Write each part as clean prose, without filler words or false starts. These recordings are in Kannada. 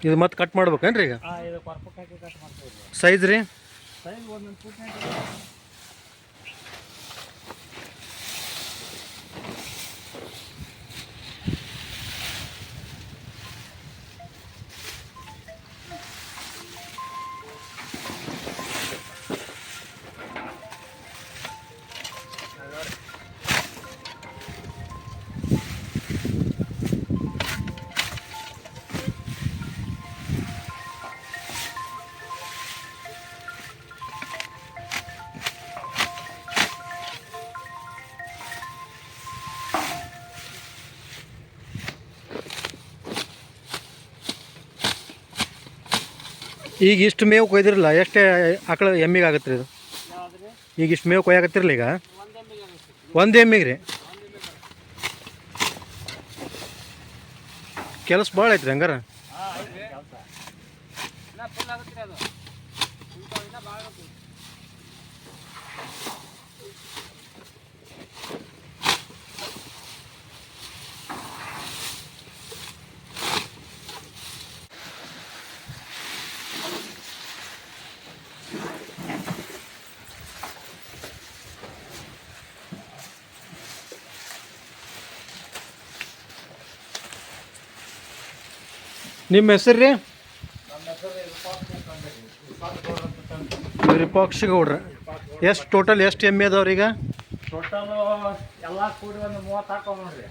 ಇದು ಮತ್ತೆ ಕಟ್ ಮಾಡ್ಬೇಕೇನ್ರಿ ಈಗ? ಇದು ಪರ್ಫೆಕ್ಟ್ ಹಾಕಿ ಕಟ್ ಮಾಡ್ತೀವಿ. ಸೈಜ್ ರೀ? ಸೈಜ್ ಒಂದೊಂದು ಫೂಟ್ ಈಗ ಇಷ್ಟು ಮೇವು ಕೊಯ್ದಿರಲ್ಲ ಎಷ್ಟೇ ಆಕಳ ಎಮ್ಮಿಗೆ ಆಗತ್ತೆ ರೀ ಇದು? ಈಗ ಇಷ್ಟು ಮೇವು ಕೊಯ್ಯಾಕತ್ತಿರಲ್ಲ ಈಗ ಒಂದು ಎಮ್ಮಿಗೆ ರೀ? ಕೆಲಸ ಭಾಳ ಐತ್ರಿ ಹಂಗಾರ. ನಿಮ್ಮ ಹೆಸರು ರೀ? ವಿರೂಪಾಕ್ಷ ಗೌಡ್ರ. ಎಷ್ಟು ಟೋಟಲ್ ಎಷ್ಟು ಎಮ್ಮೆ ಅದಾವ್ರಿ ಈಗ? ಟೋಟಲು ಎಲ್ಲ ಕೂಡಿ ಒಂದು 30 ಹಾಕೋ ನೋಡ್ರಿ.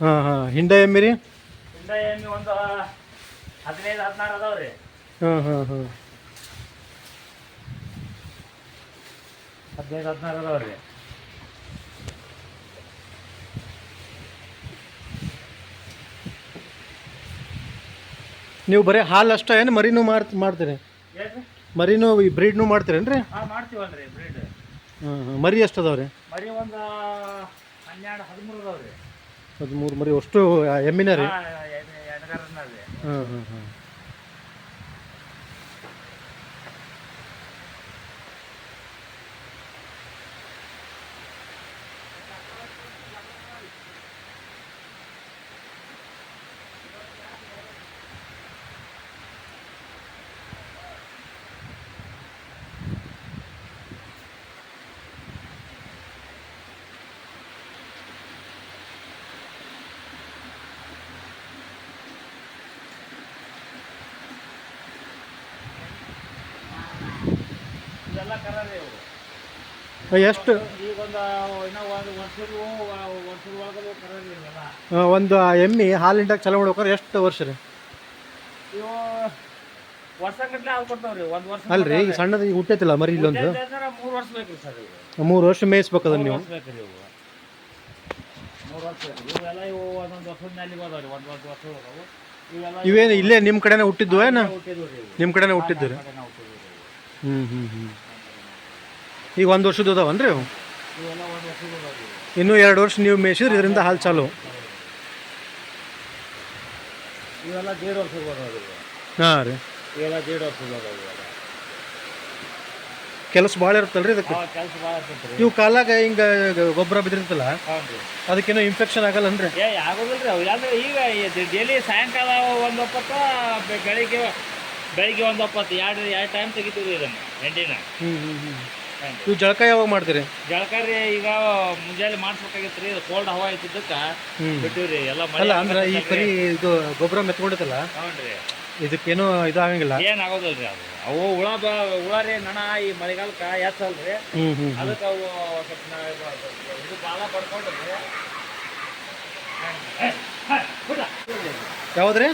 ಹಾಂ ಹಿಂಡ ಎಮ್ಮೆ ರೀ? ಹಿಂಡ ಎಮ್ಮೆ ಒಂದು 15-16 ಅದಾವ್ರಿ. ಹಾಂ 15-16 ಅದಾವ್ರಿ. ನೀವು ಬರೀ ಹಾಲು ಅಷ್ಟ ಏನು ಮರಿನೂ ಮಾಡ್ತೀರಿ? ಮರಿನೂ ಈ ಬ್ರೀಡ್ನೂ ಮಾಡ್ತೀರೇನ್ರಿ? ಮಾಡ್ತೀವಲ್ರಿ ಬ್ರೀಡ್. ಮರಿ ಎಷ್ಟು ಅದಾವ್ರಿ? ಮರಿ ಒಂದು 12-13 ಅದಾವ್ರಿ. 13 ಮರಿ ಅಷ್ಟು ಎಮ್ಮಿನ ರೀ? ಹಾಂ ಇದೆಲ್ಲ ಕರ ಎಷ್ಟು? ಈಗ ಒಂದು ವರ್ಷದ ಒಳಗೆ ಕರ. ಒಂದು ಎಮ್ಮಿ ಹಾಲು ಹಿಂಡಕ್ಕೆ ಚಲೋ ಮಾಡ್ಬೇಕಾರೆ ಎಷ್ಟು ವರ್ಷ ರೀ? ಇವು ವರ್ಷಗಟ್ಟಲೆ ಹಾಲು ಕೊಡ್ತಾವ್ರಿ. ಒಂದು ವರ್ಷ ಅಲ್ರಿ ಈಗ ಸಣ್ಣದು ಈಗ ಹುಟ್ಟೈತಿಲ್ಲ ಮರಿ ಇಲ್ಲೊಂದು 3 ವರ್ಷ ಬೇಕ್ರಿ ಸರ್. ಇವು 3 ವರ್ಷ ಮೇಯಿಸ್ಬೇಕು ಅದನ್ನು ನೀವು? ಬೇಕ್ರಿ ಇವು 3 ವರ್ಷ ಬೇಕ್ರಿ. ಇವೆಲ್ಲ ಇವು ಒಂದೊಂದು ವರ್ಷದ ಮೇಲೆ ಹೋದವ್ರಿ. ಒಂದು ವರ್ಷ ಹೋದವು. ಇವೆಲ್ಲ ಇವೇನು ಇಲ್ಲೇ ನಿಮ್ಮ ಕಡೆನೇ ಹುಟ್ಟಿದ್ವು ಏನು? ನಿಮ್ಮ ಕಡೆನೇ ಹುಟ್ಟಿದ್ದು ರೀ? ಈಗ 1 ವರ್ಷದ ಅದಾವನ್ರಿ ಅವು? ಇವೆಲ್ಲ 1 ವರ್ಷದ ಅದಾವ್ರಿ. ಇನ್ನೂ 2 ವರ್ಷ ನೀವು ಮೇಯಿಸಿದ್ರೆ ಇದರಿಂದ ಹಾಲು ಚಾಲು? ಇವೆಲ್ಲ 1.5 ವರ್ಷದ ಅದಾವ್ರಿ. ಹಾಂ ರೀ. ಇವೆಲ್ಲ 1.5 ವರ್ಷದ ಅದಾವ್ರಿ. ಕೆಲಸ ಭಾಳ ಇರುತ್ತಲ್ರಿ ಇದಕ್ಕೆ? ಕೆಲಸ ಭಾಳ ಇರ್ತೈತ್ರಿ. ಇವು ಕಾಲಾಗ ಹಿಂಗೆ ಗೊಬ್ಬರ ಬಿದ್ದಿರ್ತಲ್ಲ ಹೌದು. ಅದಕ್ಕೇನೋ ಇನ್ಫೆಕ್ಷನ್ ಆಗಲ್ಲನ್ರಿ? ಆಗೋದಿಲ್ರಿ ಅವು. ಯಾಕಂದ್ರೆ ಈಗ ಡೈಲಿ ಸಾಯಂಕಾಲ ಒಂದು ಹೊತ್ತು, ಬೆಳಿಗ್ಗೆ ಒಂದು ಹೊತ್ತು, ಎರಡು ಟೈಮ್ ತೆಗಿತೀವಿ ಇದನ್ನು ಹೆಂಡಿನ. ಇವು ಜಳಕ ಯಾವಾಗ ಮಾಡ್ತೀರಿ? ಜಳಕ ರೀ ಈಗ ಮುಂಜಾನೆ ಮಾಡಿಸ್ಬೇಕಾಗಿತ್ತು ರೀ. ಕೋಲ್ಡ್ ಹವಾ ಇದ್ದಿದ್ದಕ್ಕೆ ಬಿಟ್ಟಿವ್ರಿ ಎಲ್ಲ. ಅಲ್ಲ ಅಂದ್ರೆ ಈ ಕರಿ ಇದು ಗೊಬ್ಬರ ಮೆತ್ಕೊಂಡಿತ್ತಲ್ಲ? ಹ್ಞೂ. ಇದಕ್ಕೇನೋ ಇದಾಗಂಗಿಲ್ಲ? ಏನಾಗೋದಿಲ್ರಿ ಅದು. ಅವು ಹುಳ ರೀ ನಣ ಈ ಮಳೆಗಾಲಕ್ಕೆ ಎತ್ತಲ್ರಿ. ಅದಕ್ಕೆ ಅವು ಸ್ವಲ್ಪ ಇದು ಬಾಲ ಪಡ್ಕೊಂಡ್ರಿ. ಯಾವ್ದ್ರಿ?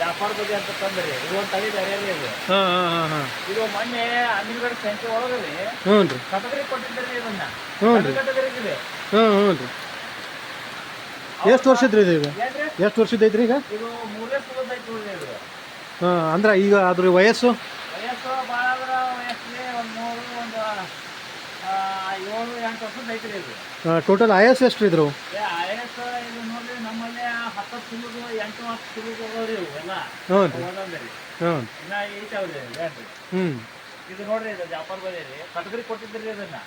ಜಾಫರ್ ಬಗ್ಗೆ ಅಂತ ತಂದ್ರಿ. ಇದು ಒಂದು ತಳಿ ಬೇರೆ ರೀ ಇದು. ಇದು ಮೊನ್ನೆ ಅಮೀನ್ಗಢ ಸಂಖ್ಯೆ ಒಳಗ್ರಿ. ಹ್ಞೂ ರೀ. ಕಟಗರಿ ಕೊಟ್ಟಿದ್ರಿ ಇದನ್ನ. ಕಟಗರಿ. ಎಷ್ಟು ವರ್ಷದ್ರಿ ಇದು? ಈಗ ಎಷ್ಟು ವರ್ಷದ ಐತ್ರಿ ಈಗ? ಇದು 3ನೇ ಸುಗದ ಐತಿ ಇದು. ಅಂದ್ರೆ ಈಗ ಅದ್ರ ವಯಸ್ಸು ಭಾಳ ಆದ್ರೆ ವಯಸ್ಸಲ್ಲಿ ಒಂದು 7-8 ವರ್ಷದ ಐತ್ರಿ ಇದು. ಟೋಟಲ್ ಆಯಸ್ ಎಷ್ಟು ಇದ್ರು? ಆಯಸ್ ಇದು ನೋಡ್ರಿ ನಮ್ಮಲ್ಲಿ 10 ಸುಲಿದು 8-10 ಸುಲಿದು ಹೋಗೋರಿ ಇವು ಎಲ್ಲ. ಇನ್ನ ಐತಾವ್ರಿ ಏನ್ರಿ. ಇದು ನೋಡ್ರಿ ಇದು ಜಾಫರ್ ಬದಿ ರೀ. ಕಟಗರಿ ಕೊಟ್ಟಿದ್ರಿ ಇದನ್ನ.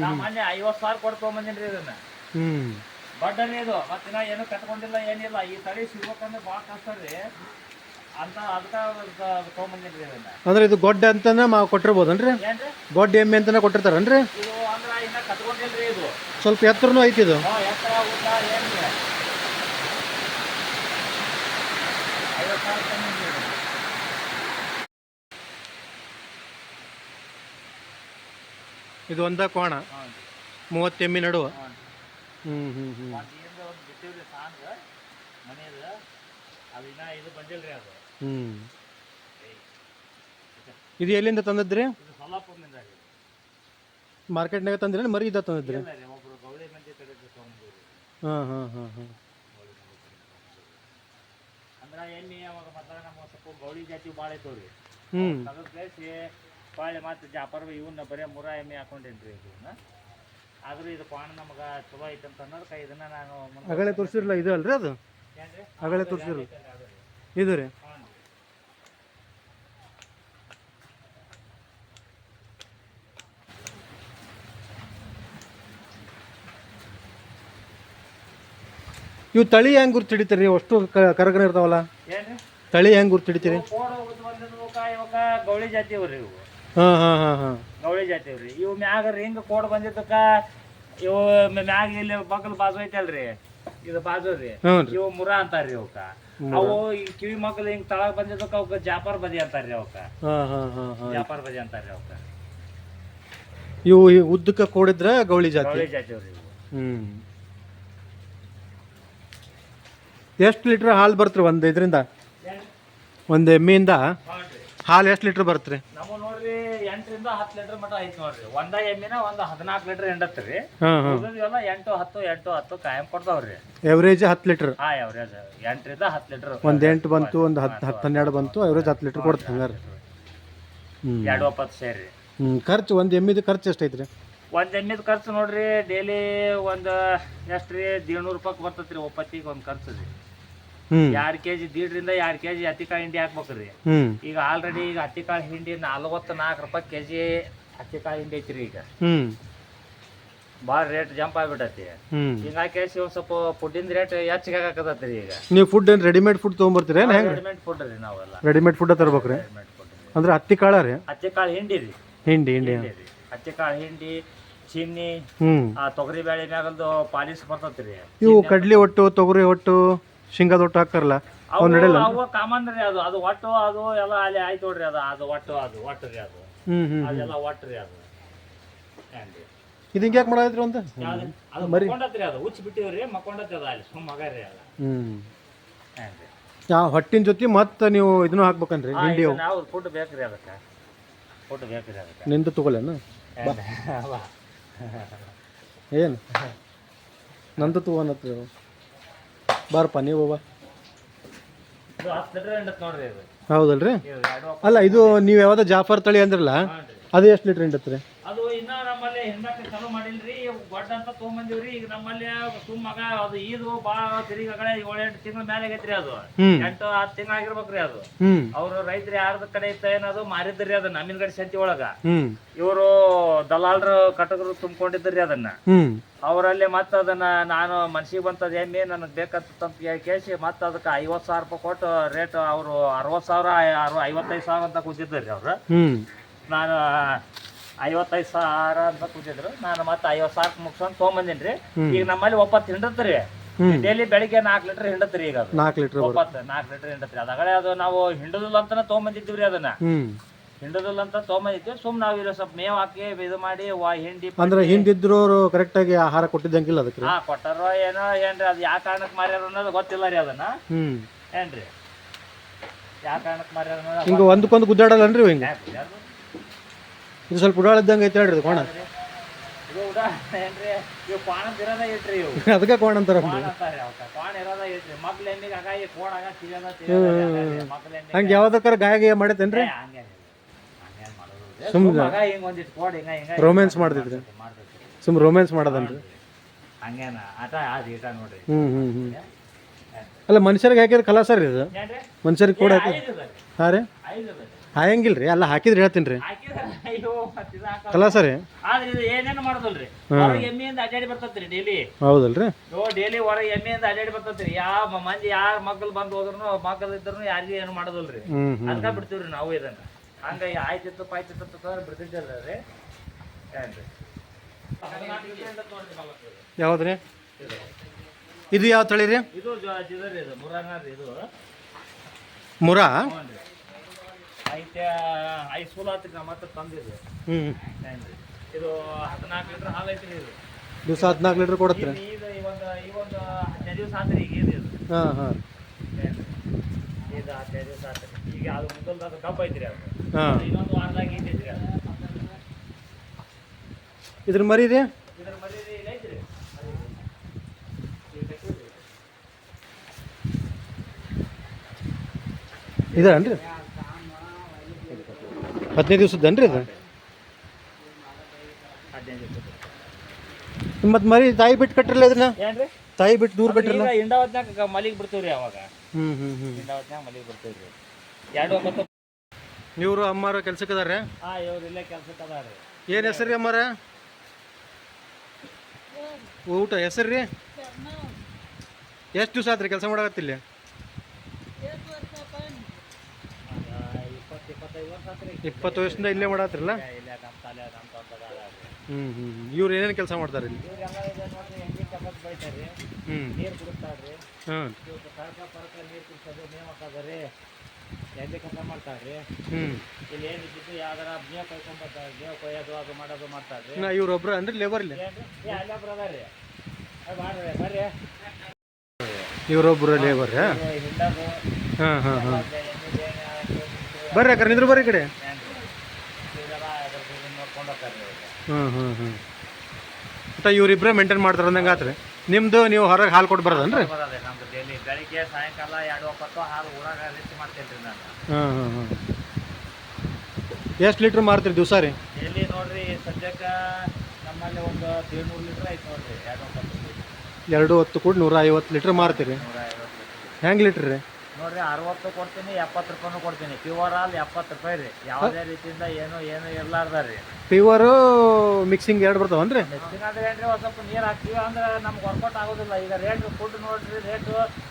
ನಾ ಮೊನ್ನೆ 50,000 ಕೊಟ್ಟು ತೊಗೊಂಬಂದಿನ್ರಿ ಇದನ್ನ. ಬಡ್ಡನೇ ಇದು. ಮತ್ತಿನ್ನ ಏನು ಕಟ್ಕೊಂಡಿಲ್ಲ ಏನಿಲ್ಲ. ಈ ತಳಿ ಸಿಗ್ಬೇಕಂದ್ರೆ ಭಾಳ ಕಷ್ಟ ರೀ. ಅಂತ ಅದಕ್ಕೆ ತೊಗೊಂಬಂದಿನ್ರಿ ಇದನ್ನ. ಅಂದ್ರೆ ಇದು ಗೊಡ್ಡ ಅಂತಾನೆ ಕೊಟ್ಟಿರ್ಬೋದನ್ರಿ? ಏನ್ರಿ ಗೊಡ್ಡ ಎಮ್ಮೆ ಅಂತಾನೆ ಕೊಟ್ಟಿರ್ತಾರನ್ರಿ? ಇದು ಅಂದ್ರೆ ಇನ್ನ ಕಟ್ಕೊಂಡಿಲ್ರಿ ಇದು. ಸ್ವಲ್ಪ ಎತ್ತರನೂ ಐತಿ ಇದು. ಎತ್ತರ ಉದ್ದ ಏನ್ರಿ 50,000 ತಂದಿನ್ರಿ ಇದು. ಇದು ಒಂದ ಕೋಣ 30 ಎಮ್ಮಿ ನಡುವ. ಒಂದು ಬಿಟ್ಟಿವ್ರಿ ಸಾಂಗ್ ಮನೆಯದು, ಅದು ಇನ್ನ ಇದು ಬಂದಿಲ್ರಿ ಅದು. ಇದು ಎಲ್ಲಿಂದ ತಂದದ್ರಿ? ಇದು ಸೊಲ್ಲಾಪುರದಿಂದ ರೀ. ಮಾರ್ಕೆಟ್ನಾಗ ತಂದ್ರಿ ಮರಿ ಇದ್ದ ತಂದದ್ರಿ? ಒಬ್ರು ಗೌಳಿ ಮಂದಿ ಕಡೆ ತೊಗೊಂಡಿವ್ರಿ. ಅಂದ್ರೆ ಎಣ್ಣೆ ಅವಾಗ ಮೊದಲ ನಮ್ಮ ಸ್ವಲ್ಪ ಗೌಳಿ ಜಾತಿ ಭಾಳ ಐತವ್ರಿ. ತೆಗೆದು ಬೇಯಿಸಿ ಪಾಳೆ ಮತ್ತು ಜಾಪರ್ ಇವನ್ನ ಬರೀ ಮುರ ಎಮ್ಮೆ ಹಾಕೊಂಡೇನ್ರಿ ಇದನ್ನ. ಆದ್ರೂ ಇದು ಪಾಣ ನಮಗೆ ಚಲೋ ಐತೆ ಅಂತ ಅನ್ನೋದಕ್ಕೆ ಇದನ್ನ ನಾನು ಅಗಳೆ ತೋರಿಸಿರಲ್ಲ ಇದು ಅಲ್ರಿ? ಅದು ಏನ್ರಿ ಅಗಳೆ ತೋರಿಸಿರಲ್ಲ ಇದು ರೀ. ಇವು ತಳಿ ಹೆಂಗ್ ಗುರ್ತು ಹಿಡಿತೀರಿ? ಅಷ್ಟು ಕರಗನ ಇರ್ತಾವಲ್ಲ, ಏನ್ರಿ ತಳಿ ಹೆಂಗ್ ಗುರ್ತು ಹಿಡಿತೀರಿ? ಇವಾಗ ಗೌಳಿ ಜಾತಿ ಅವ್ರಿ ಇವು. ಗೌಳಿ ಜಾತಿ ಅವ್ರಿ ಇವು. ಮ್ಯಾಗ ಹಿಂಗ ಕೋಡ್ ಬಂದಿದ್ದಕ್ಕ ಇವು ಮ್ಯಾಗ ಇಲ್ಲಿ ಬಗಲ್ ಬಾಜು ಐತಲ್ರಿ, ಇದು ಬಾಜು ರೀ, ಇವು ಮುರ ಅಂತಾರ್ರಿ ಅವಕ್ಕ. ಅವು ಈ ಕಿವಿ ಮಕ್ಕಳು ಹಿಂಗ್ ತಳಗ ಬಂದಿದ್ದಕ್ಕ ಅವಕ್ಕ ಜಾಪರ್ ಬದಿ ಅಂತಾರ್ರಿ ಅವಕ್ಕ. ಜಾಪರ್ ಬದಿ ಅಂತಾರ್ರಿ ಅವಕ್ಕ. ಇವು ಉದ್ದಕ್ಕ ಕೋಡಿದ್ರ ಗೌಳಿ ಜಾತಿ. ಗೌಳಿ ಜಾತಿ ಅವ್ರಿ ಇವು. ಎಷ್ಟು ಲೀಟ್ರ್ ಹಾಲು ಬರ್ತ್ರಿ ಒಂದು ಇದರಿಂದ? ಒಂದು ಎಮ್ಮೆಯಿಂದ ಹಾಲು ಎಷ್ಟು ಲೀಟ್ರ್ ಬರ್ತ್ರಿ? ನಮ್ಮ ನೋಡ್ರಿ 8 ರಿಂದ 10 ಲೀಟರ್ ಮಟ ಐತಿ ನೋಡ್ರಿ. ಒಂದ ಎಮ್ಮಿನ ಒಂದು 14 ಲೀಟರ್ ಎಂಡತ್ರಿ. ಎಲ್ಲ 8, 10, 8, 10 ಕಾಯಂ ಕೊಡ್ತಾವ್ರಿ. Average 10 litre. ಎವರೇಜ್ 8 ರಿಂದ 10 ಲೀಟರ್. ಒಂದು 8 ಬಂತು, ಒಂದು 10, 12 ಬಂತು, ಎವರೇಜ್ 10 ಲೀಟರ್ ಕೊಡ್ತೀವಿ ಹಂಗಾರೆ. 2 ಸೇರಿ. ಖರ್ಚು ಒಂದು ಎಮ್ಮಿದು ಖರ್ಚು ಎಷ್ಟೈತ್ರಿ? ಒಂದು ಎಮ್ಮಿದ ಖರ್ಚು ನೋಡ್ರಿ ಡೈಲಿ ಒಂದು ಎಷ್ಟ್ರಿ 150 ರೂಪಾಯಿ ಬರ್ತೈತ್ರಿ ಒಪ್ಪತ್ತಿಗೆ ಒಂದು ಖರ್ಚು ರೀ. 2 kg ದೀಡ್ರಿಂದ 2 kg ಹತ್ತಿಕಾಳು ಹಿಂಡಿ ಹಾಕ್ಬೇಕ್ರಿ. ಈಗ ಆಲ್ರೆಡಿ ಈಗ ಹತ್ತಿಕಾಳು ಹಿಂಡಿ 44 ರೂಪಾಯಿ kg ಹತ್ತಿಕಾಳು ಹಿಂಡಿ ಐತ್ರಿ. ಈಗ ಭಾಳ ರೇಟ್ ಜಂಪ್ ಆಗ್ಬಿಟ್ಟೈತಿ. ಹಿಂಗಾಗಿ ಸ್ವಲ್ಪ ಫುಡ್ಡಿಂದ ರೇಟ್ ಹೆಚ್ಚಿಗೆ ಆಗಾಕತ್ತೈತ್ರಿ. ಈಗ ನೀವು ಫುಡ್ ಏನು ರೆಡಿಮೇಡ್ ಫುಡ್ ತೊಗೊಂಬರ್ತೀರಿ? ರೆಡಿಮೇಡ್ ಫುಡ್ ರೀ ನಾವೆಲ್ಲ. ರೆಡಿಮೇಡ್ ಫುಡ್ ತರ್ಬೇಕ್ರಿ? ಅಂದ್ರೆ ಹತ್ತಿಕಾಳ ರೀ? ಹತ್ತಿಕಾಳು ಹಿಂಡಿ ರೀ. ಹಿಂಡಿ ಹತ್ತಿಕಾಳು ಹಿಂಡಿ, ಚಿನ್ನಿ, ತೊಗರಿ ಬೇಳೆ ಮ್ಯಾಗಲ್ದು ಪಾಲಿಸ್ ಬರ್ತೈತ್ರಿ. ಇವು ಕಡ್ಲಿ ಒಟ್ಟು, ತೊಗರಿ ಒಟ್ಟು, ಶೇಂಗಾದ ಒಟ್ಟು ಹಾಕ್ತಾರಲ್ಲ ಅವು ಕಾಮನ್ ರೀ. ಅದು ಒಟ್ಟು ಅದು ಎಲ್ಲ ಅಲ್ಲಿ ಆಯ್ತು ನೋಡ್ರಿ. ಅದು ಒಟ್ಟು ರೀ. ಅದೆಲ್ಲ ಒಟ್ಟು ರೀ. ಅದು ಇದು ಹಿಂಗೆ ಯಾಕೆ ಮಾಡಾಯ್ತ್ರಿ ಅಂತ? ಅದು ಮಕ್ಕೊಂಡತ್ರಿ. ಅದು ಹುಚ್ಚಿ ಬಿಟ್ಟಿವ್ರಿ, ಮಕ್ಕೊಂಡತ್ರಿ. ಅದು ಅಲ್ಲಿ ಸುಮ್ಮ ಮಗ ರೀ. ಅದು ಹೊಟ್ಟಿನ ಜೊತೆ ಮತ್ತೆ ನೀವು ಇದನ್ನು ಹಾಕ್ಬೇಕನ್ರಿ ಹಿಂಡಿ? ನಾವು ಫುಡ್ ಬೇಕ್ರಿ. ಅದಕ್ಕೆ ಫುಡ್ ಬೇಕ್ರಿ. ಅದಕ್ಕೆ ನಿಂದು ತಗೊಳ್ಳೇನು? ಏನು ನಂದು ತಗೋನತ್ರಿ. ಬಾರಪ್ಪ ನೀವು ಬಾ. 10 ಲೀಟರ್ ಎಂಡತ್ ನೋಡ್ರಿ. ಇದು ಹೌದಲ್ರಿ? ಅಲ್ಲ, ಇದು ನೀವು ಯಾವ್ದೋ ಜಾಫರ್ ತಳಿ ಅಂದ್ರಲ್ಲ, ಅದು ಎಷ್ಟು ಲೀಟರ್ ಎಂಡತ್ರಿ? ಅದು ಇನ್ನ ನಮ್ಮಲ್ಲಿ ಹೆಣ್ಮಕ್ಳು ಚಾಲೂ ಮಾಡಿಲ್ರಿ. ಗೊಡ್ಡ ಅಂತ ತೊಗೊಂಬಂದಿವ್ರಿ. ಈಗ ನಮ್ಮಲ್ಲಿ ಸುಮ್ಮಗ ಅದು ಇದು ಭಾಳ ತಿರುಗಡೆ 7-8 ತಿಂಗಳ ಮೇಲೆ ಆಗೈತ್ರಿ. ಅದು 8-10 ತಿಂಗಳ ಆಗಿರ್ಬೇಕ್ರಿ. ಅದು ಅವ್ರು ರೈತರು ಯಾರ್ದ ಕಡೆ ಇತ್ತ ಏನದು ಮಾರಿದ್ರಿ. ಅದನ್ನ ನಮ್ಮಿನಗಡೆ ಸಂತಿ ಒಳಗ ಇವರು ದಲಾಲ್ರು ಕಟಕರು ತುಂಬ್ಕೊಂಡಿದ್ರಿ. ಅದನ್ನ ಅವರಲ್ಲಿ ಮತ್ತೆ ಅದನ್ನ ನಾನು ಮನ್ಸಿಗೆ ಬಂತದ ಎಮ್ಮೆ ನನಗೆ ಬೇಕಂತ ಕೇಳಿಸಿ ಮತ್ತೆ ಅದಕ್ಕೆ 50,000 ರೂಪಾಯಿ ಕೊಟ್ಟು ರೇಟ್ ಅವರು 60,000 55,000 ಅಂತ ಕೂತಿದ್ರಿ ಅವ್ರು. ನಾನು 55,000 ಅಂತ ಕೂತಿದ್ರು. ನಾನು ಮತ್ತೆ 50,000 ಮುಗಿಸ್ಕೊಂಡು ತೊಗೊಂಬಂದಿನ್ರಿ. ಈಗ ನಮ್ಮಲ್ಲಿ 9 ಹಿಂಡತ್ರಿ. ಡೈಲಿ ಬೆಳಿಗ್ಗೆ 4 ಲೀಟರ್ ಹಿಂಡತ್ರಿ. ಈಗ 4 ಲೀಟರ್ 4 ಲೀಟರ್ ಹಿಂಡತ್ರಿ. ಅದಗಳೇ ಅದು ನಾವು ಹಿಂಡದಿಲ್ಲ ಅಂತಾನೆ ತೊಗೊಂಬಂದಿದ್ವಿ. ಅದನ್ನ ಹಿಂಡದಿಲ್ಲ ಅಂತ ತೊಗೊಂಬಂದಿದ್ವಿ. ಸುಮ್ಮನೆ ನಾವು ಇಲ್ಲಿ ಸ್ವಲ್ಪ ಮೇವ್ ಹಾಕಿ ಇದು ಮಾಡಿ ಹಿಂಡಿ ಅಂದ್ರೆ ಹಿಂದಿದ್ರು ಕರೆಕ್ಟ್ ಆಗಿ ಆಹಾರ ಕೊಟ್ಟಿದ್ದಂಗಿಲ್ಲ ಅದಕ್ಕೆ. ಕೊಟ್ಟಾರೋ ಏನೋ ಏನ್ರಿ. ಅದು ಯಾವ ಕಾರಣಕ್ಕೆ ಮಾರ್ಯಾರ ಅನ್ನೋದು ಗೊತ್ತಿಲ್ಲ ರೀ. ಅದನ್ನ ಏನ್ರಿ ಯಾವ ಕಾರಣಕ್ಕೆ ಮಾರ್ಯಾರ ಅನ್ನೋದು ಹಿಂಗ ಒಂದಕ್ಕೊಂದು ಗುದ್ದಾಡಲ್ಲನ್ರಿ ಹಿಂಗ? ಇದು ಸ್ವಲ್ಪ ಉಡಾಳದ್ದಂಗೆ ಐತೆ ಹೇಳ್ರಿ ಕೋಣ. ಇದು ಉದಾಹರಣೆ ಏನ್ರಿ, ಇವು ಕೋಣದ ಇರೋದ ಇಟ್ರಿ. ಇವು ಅದಕ್ಕೆ ಕೋಣ ಅಂತಾರ. ಕೋಣ ಇರೋದ ಇಟ್ರಿ. ಮಕ್ಳ ಎಣ್ಣಿಗೆ ಹಾಗಾಗಿ ಕೋಣಾಗ ಮಕ್ಳ ಎಣ್ಣೆ ಹಂಗೆ ಯಾವ್ದಕ್ಕಾರ ಗಾಯ ಮಾಡೈತೇನ್ರಿ? ಹಂಗೆ ಸುಮ್ಮನೆ ಹಿಂಗ ಒಂದಿಟ್ಟು ಕೋಡ್ ಹಿಂಗ ಹಿಂಗ ರೊಮ್ಯಾನ್ಸ್ ಮಾಡ್ತಿದ್ರಿ? ಸುಮ್ ರೊಮ್ಯಾನ್ಸ್ ಮಾಡೋದನ್ರಿ? ಹಂಗೇನ ಆಟ ಅದು ಈಟ ನೋಡ್ರಿ. ಅಲ್ಲ, ಮನುಷ್ಯರಿಗೆ ಹಾಕಿದ್ರೆ ಕಲಾ ಸರ್ ಇದು? ಮನುಷ್ಯರಿಗೆ ಕೂಡ ಹಾಕಿ? ಹಾಂ ರೀ. ಹಾಯಂಗಿಲ್ಲ ರೀ ಎಲ್ಲ ಹಾಕಿದ್ರೆ ಹೇಳ್ತೀನಿ ರೀ ಹಾಕಿದ್ರೆ ಅಯ್ಯೋ ಮತ್ತೆ ಇದು ಹಾಕೋದು. ಕಲ ಸರಿ ಆದ್ರೆ ಇದು ಏನೇನು ಮಾಡೋದಲ್ರಿ ಹೊರಗೆ ಎಮ್ಮೆಯಿಂದ ಅಡ್ಡಾಡಿ ಬರ್ತೈತ್ರಿ ಡೈಲಿ ಹೌದಲ್ರಿ ಡೈಲಿ ಹೊರಗೆ ಎಮ್ಮೆಯಿಂದ ಅಡ್ಡಾಡಿ ಬರ್ತೈತ್ರಿ ಯಾವ ಮಂದಿ ಯಾರ ಮಕ್ಕಳು ಬಂದು ಹೋದ್ರು ಮಕ್ಕಳು ಇದ್ರು ಯಾರಿಗೂ ಏನು ಮಾಡೋದಲ್ರಿ ಹ್ಞೂ ಹ್ಞೂ ಅದಕ್ಕ ಬಿಡ್ತೀವ್ರಿ ನಾವು ಇದನ್ನ ಹಂಗಾಗಿ ಆಯ್ತಿತ್ತು ಪಾಯ್ತಿತ್ತು ಅಂತ ಬಿಡ್ತಿದ್ದಲ್ಲ ರೀ ಏನ್ರಿ ಯಾವ್ದು ರೀ ಇದು ಯಾವ ತಳಿ ರೀ ಇದು ಜಿದರಿ ಇದು ಮುರಾನ ರೀ ಇದು ಮುರಾ ಹ್ಞೂ ಐತೆ 5 ಸೂಲ ಆತ್ರಿ ನಮ್ಮ ಹತ್ರ ತಂದಿದ್ದು ಹ್ಞೂ ಏನ್ರಿ ಇದು 14 ಲೀಟ್ರ್ ಹಾಲು ಐತ್ರಿ ಇದು ದಿವಸ 14 ಲೀಟ್ರ್ ಕೊಡುತ್ತೆ ಈಗ ಈ ಒಂದು 15 ದಿವಸ ಆತ್ರಿ ಈಗ ಇದು ಹಾಂ ಹಾಂ ಏನ್ರಿ ಇದು 15 ದಿವಸ ಆತ್ರಿ ಈಗ ಅದು ಮೊದಲು ಅದು ಕಬ್ಬು ಐತ್ರಿ ಅದು ಹಾಂ ಇನ್ನೊಂದು ವಾರದಾಗ ಐತ್ರಿ ಅದು ಇದ್ರ ಮರಿ ರೀ ಇದ್ರ ಮರಿ ಈಗ ಐತ್ರಿ ಇದನ್ರಿ 15 ದಿವಸದನ್ರಿ ಇದು 15 ದಿವಸ ಮತ್ತು ಮರಿ ತಾಯಿ ಬಿಟ್ಟು ಕಟ್ಟಿರಲ್ಲ ಇದನ್ನ ಏನ್ರಿ ತಾಯಿ ಬಿಟ್ಟು ದೂರ ಕಟ್ಟಿರಲ್ಲ ಈಗ ಇಂಡ ಹೊತ್ನ್ಯಾಗ ಮಲಿಗೆ ಬಿಡ್ತೀವ್ರಿ ಅವಾಗ ಹ್ಞೂ ಹ್ಞೂ ಹ್ಞೂ ಇಂಡ ಹೊತ್ನ್ಯಾಗ ಮಲಿಗೆ ಬಿಡ್ತೀವ್ರಿ 2 ಇವರು ಅಮ್ಮಾರ ಕೆಲ್ಸಕ್ಕೆ ಅದಾರೆ ಹಾಂ ಇವ್ರು ಇಲ್ಲೇ ಕೆಲ್ಸಕ್ಕೆ ಅದಾರಿ ಏನು ಹೆಸರು ರೀ ಅಮ್ಮಾರ ಊಟ ಹೆಸರು ರೀ ಎಷ್ಟು ದಿವಸ ಆತ್ರಿ ಕೆಲಸ ಮಾಡಕತ್ತಿಲ್ಲ 20-25 ವರ್ಷ ಆತ್ರಿ 20 ವರ್ಷದಿಂದ ಇಲ್ಲೇ ಮಾಡತ್ರಿಲ್ಲ ಇಲ್ಲೇ ನಮ್ಮ ತಾಲೆ ನಮ್ಮ ತೋಟದಾಗ ಹ್ಞೂ ಹ್ಞೂ ಇವ್ರು ಏನೇನು ಕೆಲಸ ಮಾಡ್ತಾರೆ ಇಲ್ಲಿ ಇವ್ರೆಲ್ಲ ಇದೆ ನೋಡ್ರಿ ಹೆಂಗೆ ಕಬ್ಬತ್ ಬೆಳಿತಾರೆ ಹ್ಞೂ ನೀರು ಕುಡಿಸ್ತಾರ್ರಿ ಹಾಂ ಇವ್ರು ಪರಕ ನೀರು ಕುಡಿಸೋದು ಮೇವು ಹಾಕೋದ್ರಿ ಎಲ್ಲಿ ಕೆಲಸ ಮಾಡ್ತಾರ್ರಿ ಹ್ಞೂ ಇಲ್ಲಿ ಏನಿದ್ದು ಯಾವ್ದಾರ ಮೇವು ಕೊಯ್ಕೊಂಬರ್ತಾರೆ ಮೇವು ಕೊಯ್ಯೋದು ಅದು ಮಾಡೋದು ಮಾಡ್ತಾರ್ರಿ ನಾ ಇವ್ರೊಬ್ರು ಅಂದ್ರೆ ಲೇಬರ್ ಇಲ್ಲಿ ಏನ್ರಿ ಅಲ್ಲೇ ಬ್ರದರ್ರಿ ಮಾಡ್ರಿ ಬರ್ರಿ ಇವರೊಬ್ರು ಲೇಬರ್ ಹಿಂಡದು ಹಾಂ ಹಾಂ ಹಾಂ ಎಣ್ಣೆ ಬರ್ರಿ ಅಕ್ಕ ನಿಂದ್ರು ಬರ್ರಿ ಈ ಕಡೆ ಇದೆಲ್ಲ ನೋಡ್ಕೊಂಡು ಹೋಗ್ತಾರ್ರಿ ಅವ್ರು ಹಾಂ ಹಾಂ ಹಾಂ ಮತ್ತು ಇವರಿಬ್ಬರೇ ಮೇಂಟೈನ್ ಮಾಡ್ತಾರೆ ಅಂದಂಗೆ ಆತ್ರಿ ನಿಮ್ಮದು ನೀವು ಹೊರಗೆ ಹಾಲು ಕೊಟ್ಟು ಬರೋದನ್ರಿ ಬರೋದೇ ನಮ್ದು ಡೈಲಿ ಬೆಳಿಗ್ಗೆ ಸಾಯಂಕಾಲ 2 ಹೊತ್ತು ಹಾಲು ಊರಾಗ ರಿಚ್ ಮಾಡ್ತೇನೆ ರೀ ನಾನು ಹಾಂ ಹಾಂ ಹಾಂ ಎಷ್ಟು ಲೀಟ್ರ್ ಮಾರ್ತೀರಿ ದಿವಸ ರೀ ಡೈಲಿ ನೋಡ್ರಿ ಸದ್ಯಕ್ಕೆ ನಮ್ಮಲ್ಲಿ ಒಂದು 150 ಲೀಟ್ರ್ ಐತೆ ನೋಡ್ರಿ 2 ಹೊತ್ತು ಕೂಡ 150 ಲೀಟ್ರ್ ಮಾರ್ತೀರಿ 150 ಹೆಂಗೆ ಲೀಟ್ರ್ ರೀ ನೋಡ್ರಿ 60 ಕೊಡ್ತೀನಿ 70 ರೂಪಾಯಿನೂ ಕೊಡ್ತೀನಿ ಪ್ಯೂರ್ ಹಾಲು 70 ರೂಪಾಯಿ ರೀ ಯಾವುದೇ ರೀತಿಯಿಂದ ಏನು ಇರ್ಲಾರ್ದ ರೀ ಪ್ಯೂವರು ಮಿಕ್ಸಿಂಗ್ ಎರಡು ಬರ್ತಾವನ್ರಿ ಮೆಚ್ಚಿನ ಅಂದ್ರೆ ಏನ್ರಿ ಒಂದು ಸ್ವಲ್ಪ ನೀರು ಹಾಕ್ತೀವಿ ಅಂದ್ರೆ ನಮ್ಗೆ ವರ್ಕೌಟ್ ಆಗೋದಿಲ್ಲ ಈಗ ರೇಟ್ ಫುಡ್ ನೋಡ್ರಿ ರೇಟು